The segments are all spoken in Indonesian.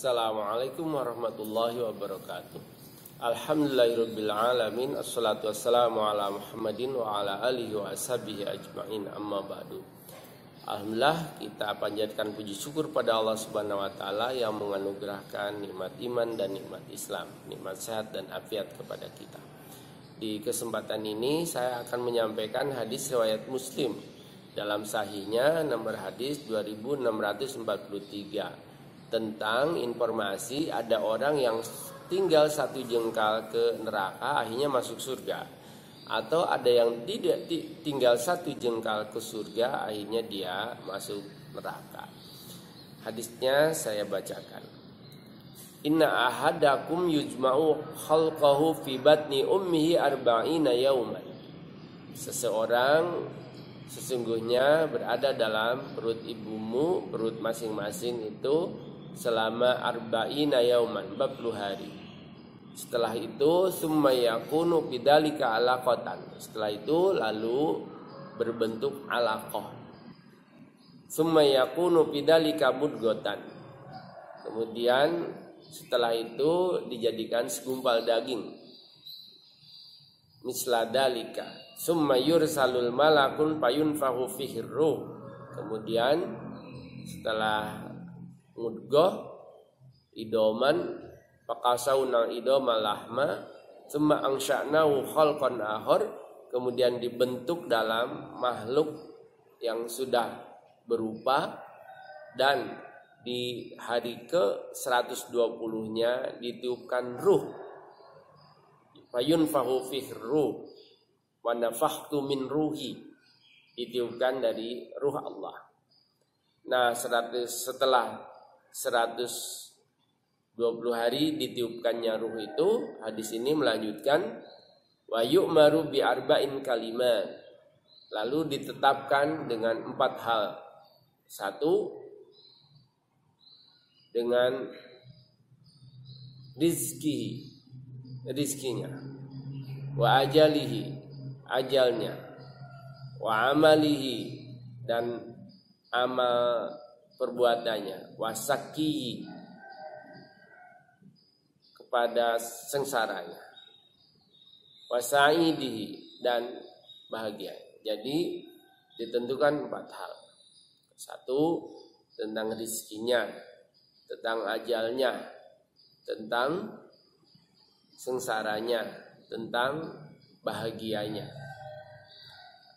Assalamualaikum warahmatullahi wabarakatuh. Alhamdulillahirabbil alamin. Assalatu wassalamu ala Muhammadin wa ala alihi wa ashabihi ajmain. Amma ba'du. Alhamdulillah, kita panjatkan puji syukur pada Allah Subhanahu wa taala yang menganugerahkan nikmat iman dan nikmat Islam, nikmat sehat dan afiat kepada kita. Di kesempatan ini saya akan menyampaikan hadis riwayat Muslim dalam sahihnya nomor hadis 2643 tentang informasi ada orang yang tinggal satu jengkal ke neraka akhirnya masuk surga, atau ada yang tidak tinggal satu jengkal ke surga akhirnya dia masuk neraka. Hadisnya saya bacakan. Inna ahadakum yujma'u khalqahu fi batni ummihi arba'ina yauman. Sesungguhnya berada dalam perut ibumu, perut masing-masing itu selama arba'ina yauman, 40 hari. Setelah itu summa yakunu bidzalika alaqatan. Setelah itu lalu berbentuk alaqah. Summa yakunu bidzalika mudghatan. Kemudian setelah itu dijadikan segumpal daging. Misla dalika. Summa yursalul malakun fayunfahu fihi ruh. Kemudian setelah mudghah idoman faqasawna idoma lahma summa angsya'nahu khalqan akhar. Kemudian dibentuk dalam makhluk yang sudah berupa, dan di hari ke 120-nya ditiupkan ruh. Fayunfahu fihi ruh wa nafakhtu min ruhi, ditiupkan dari ruh Allah. Nah, setelah 120 hari ditiupkannya ruh itu, hadis ini melanjutkan wa yu'maru bi arba'in kalimat. Lalu ditetapkan dengan 4 hal. 1, dengan rizkinya, wa ajalihi, ajalnya, wa amalihi, dan amal perbuatannya, wasaki, kepada sengsaranya, wasaidihi, dan bahagia. Jadi ditentukan 4 hal. 1, tentang rizkinya, tentang ajalnya, tentang sengsaranya, tentang bahagianya.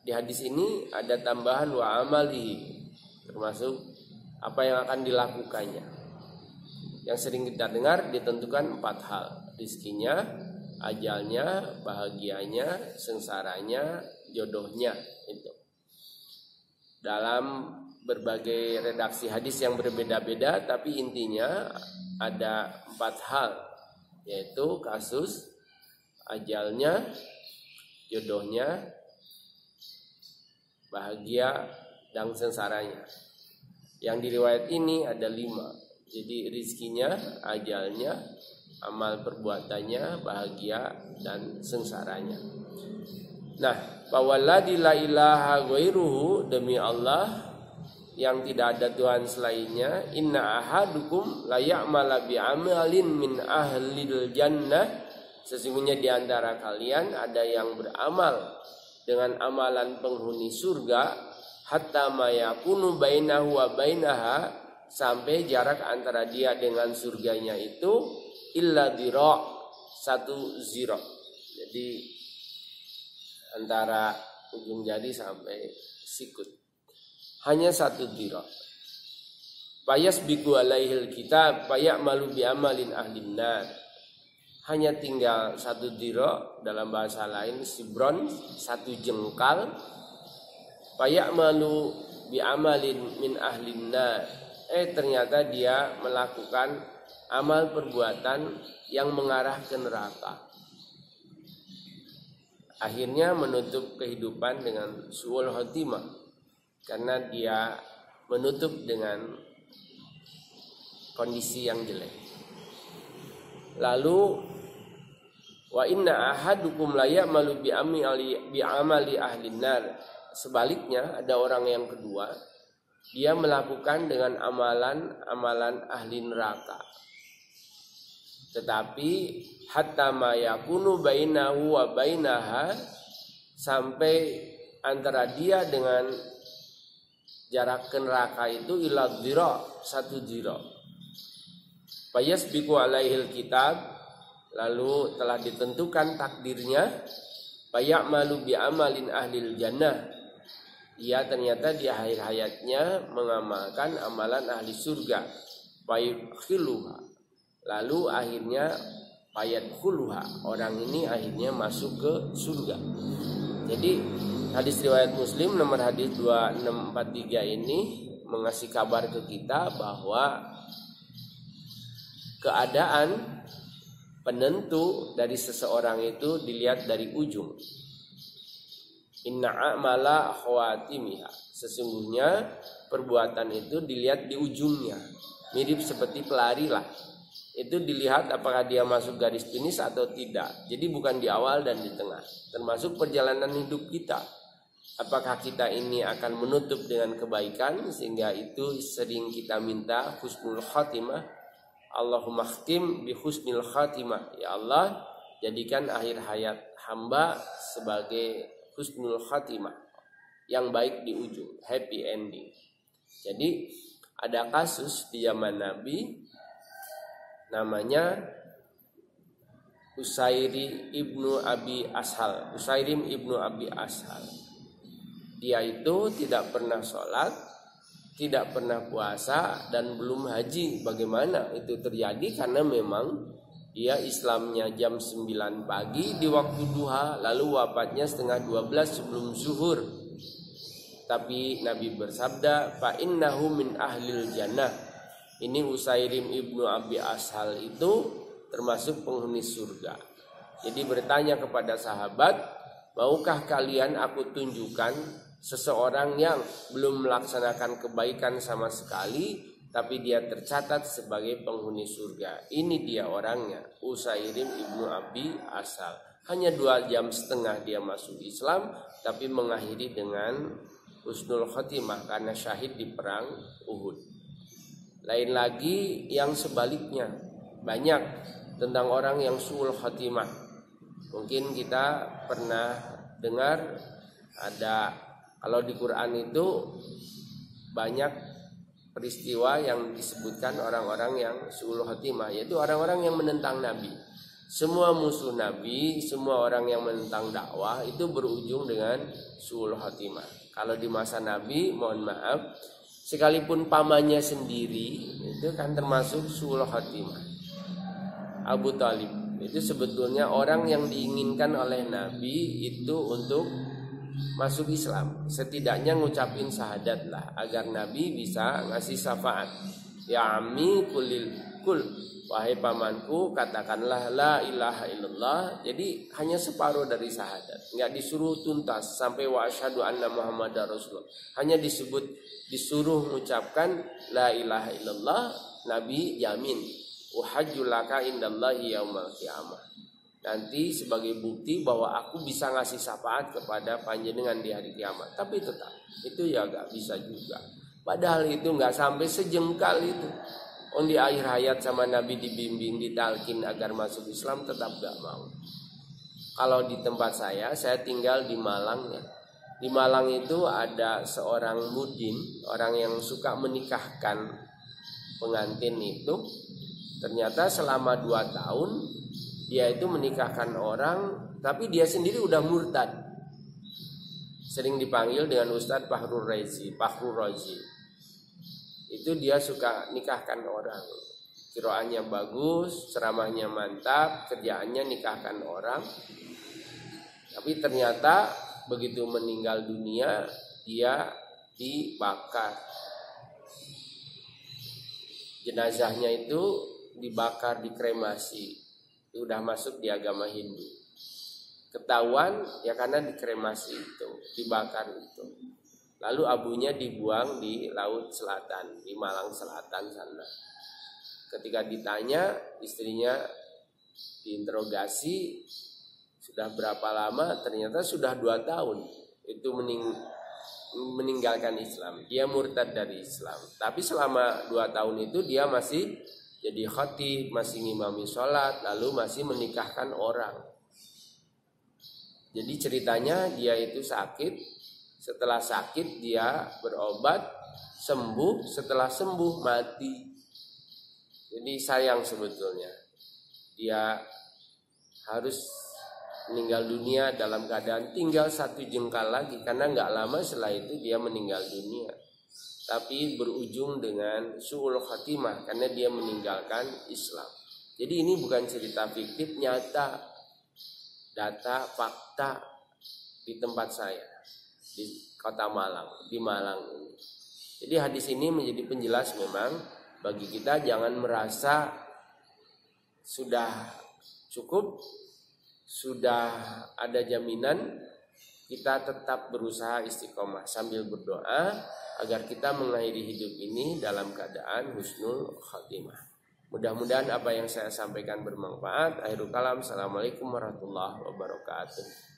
Di hadis ini ada tambahan wa amalihi, termasuk apa yang akan dilakukannya. Yang sering kita dengar ditentukan 4 hal: rizkinya, ajalnya, bahagianya, sengsaranya, jodohnya. Itu dalam berbagai redaksi hadis yang berbeda-beda, tapi intinya ada 4 hal, yaitu kasus ajalnya, jodohnya, bahagia, dan sengsaranya. Yang di riwayat ini ada 5. Jadi rizkinya, ajalnya, amal perbuatannya, bahagia, dan sengsaranya. Nah, fawalladzi la ilaha ghairuhu, demi Allah yang tidak ada Tuhan selainnya, inna ahadukum la ya'mala bi amalin min ahlil jannah, sesungguhnya di antara kalian ada yang beramal dengan amalan penghuni surga, hatta ma yakunu bainahu wa bainaha, sampai jarak antara dia dengan surganya itu illa dhira', 1 zira'. Jadi antara ujung jari sampai sikut hanya 1 dhira'. Fayasbiqu alaihil kitab fayamalu bi amalin ahlin nar. Hanya tinggal 1 dhira', dalam bahasa lain sibron, 1 jengkal. Fayamalu bi amalin min ahlin nar. Ternyata dia melakukan amal perbuatan yang mengarah ke neraka. Akhirnya menutup kehidupan dengan su'ul khotimah, karena dia menutup dengan kondisi yang jelek. Lalu wa inna ahadukum la ya'malu bi amali ahlin nar. Sebaliknya ada orang yang kedua, dia melakukan dengan amalan ahli neraka. Tetapi hatta ma yakunu bainahu wa bainaha, sampai antara dia dengan jarak ke neraka itu ila dhira, 1 dhira. Fayasbiqu alaihil kitab, lalu telah ditentukan takdirnya. Fayamalu bi amalin ahlil jannah, ia ternyata di akhir hayatnya mengamalkan amalan ahli surga. Fayadkhuluha, lalu akhirnya fayadkhuluha, orang ini akhirnya masuk ke surga. Jadi hadis riwayat Muslim nomor hadis 2643 ini mengasih kabar ke kita bahwa keadaan penentu dari seseorang itu dilihat dari ujung. Inna a'mala khawatimiha, sesungguhnya perbuatan itu dilihat di ujungnya. Mirip seperti pelari lah, itu dilihat apakah dia masuk garis finish atau tidak. Jadi bukan di awal dan di tengah. Termasuk perjalanan hidup kita, apakah kita ini akan menutup dengan kebaikan, sehingga itu sering kita minta husnul khatimah. Allahumma khtim bi husnil khatimah, ya Allah jadikan akhir hayat hamba sebagai husnul khatimah, yang baik di ujung, happy ending. Jadi ada kasus di zaman Nabi namanya Usairim ibnu Abi Ashal. Dia itu tidak pernah sholat, tidak pernah puasa, dan belum haji. Bagaimana itu terjadi? Karena memang dia Islamnya jam 9 pagi di waktu duha, lalu wafatnya setengah 12 sebelum zuhur. Tapi Nabi bersabda, fa innahu min ahlil jannah. Ini Usairim ibnu Abi Ashal itu termasuk penghuni surga. Jadi bertanya kepada sahabat, maukah kalian aku tunjukkan seseorang yang belum melaksanakan kebaikan sama sekali, tapi dia tercatat sebagai penghuni surga. Ini dia orangnya, Usairim ibnu Abi Ashal. Hanya 2,5 jam dia masuk Islam, tapi mengakhiri dengan husnul khotimah karena syahid di perang Uhud. Lain lagi yang sebaliknya, banyak tentang orang yang suul khotimah. Mungkin kita pernah dengar ada, kalau di Quran itu banyak peristiwa yang disebutkan orang-orang yang suul khotimah, yaitu orang-orang yang menentang Nabi. Semua musuh Nabi, semua orang yang menentang dakwah itu berujung dengan suul khotimah. Kalau di masa Nabi, mohon maaf, sekalipun pamannya sendiri itu kan termasuk suul khotimah. Abu Talib itu sebetulnya orang yang diinginkan oleh Nabi itu untuk masuk Islam, setidaknya ngucapin syahadat lah, agar Nabi bisa ngasih syafaat. Ya ammi kul, wahai pamanku katakanlah la ilaha illallah. Jadi hanya separuh dari syahadat, nggak disuruh tuntas sampai wa asyhadu anna muhammadar rasulullah. Hanya disuruh mengucapkan la ilaha illallah. Nabi jamin, uhajjul laka indallahi yaumal qiyamah, nanti sebagai bukti bahwa aku bisa ngasih syafaat kepada panjenengan di hari kiamat. Tapi tetap itu ya gak bisa juga. Padahal itu gak sampai sejengkal itu. Di akhir hayat sama Nabi dibimbing, ditalkin agar masuk Islam, tetap gak mau. Kalau di tempat saya tinggal di Malang ya. Di Malang itu ada seorang mudin, orang yang suka menikahkan pengantin itu. Ternyata selama 2 tahun dia itu menikahkan orang, tapi dia sendiri udah murtad. Sering dipanggil dengan Ustadz Fahrul Razi. Itu dia suka nikahkan orang. Qiraannya bagus, ceramahnya mantap, kerjaannya nikahkan orang. Tapi ternyata begitu meninggal dunia, dia dibakar. Jenazahnya itu dibakar, dikremasi. Udah masuk di agama Hindu. Ketahuan ya karena dikremasi itu, dibakar itu. Lalu abunya dibuang di Laut Selatan, di Malang Selatan sana. Ketika ditanya, istrinya diinterogasi, sudah berapa lama? Ternyata sudah 2 tahun itu meninggalkan Islam. Dia murtad dari Islam. Tapi selama 2 tahun itu dia masih jadi khatib, masih ngimami sholat, lalu masih menikahkan orang. Jadi ceritanya dia itu sakit, setelah sakit dia berobat, sembuh, setelah sembuh mati. Jadi sayang sebetulnya, dia harus meninggal dunia dalam keadaan tinggal 1 jengkal lagi, karena nggak lama setelah itu dia meninggal dunia. Tapi berujung dengan su'ul khatimah karena dia meninggalkan Islam. Jadi ini bukan cerita fiktif, nyata, data, fakta di tempat saya di kota Malang, di Malang ini. Jadi hadis ini menjadi penjelas memang bagi kita, jangan merasa sudah cukup, sudah ada jaminan. Kita tetap berusaha istiqomah sambil berdoa agar kita mengakhiri hidup ini dalam keadaan husnul khatimah. Mudah-mudahan apa yang saya sampaikan bermanfaat. Akhirul kalam. Assalamualaikum warahmatullahi wabarakatuh.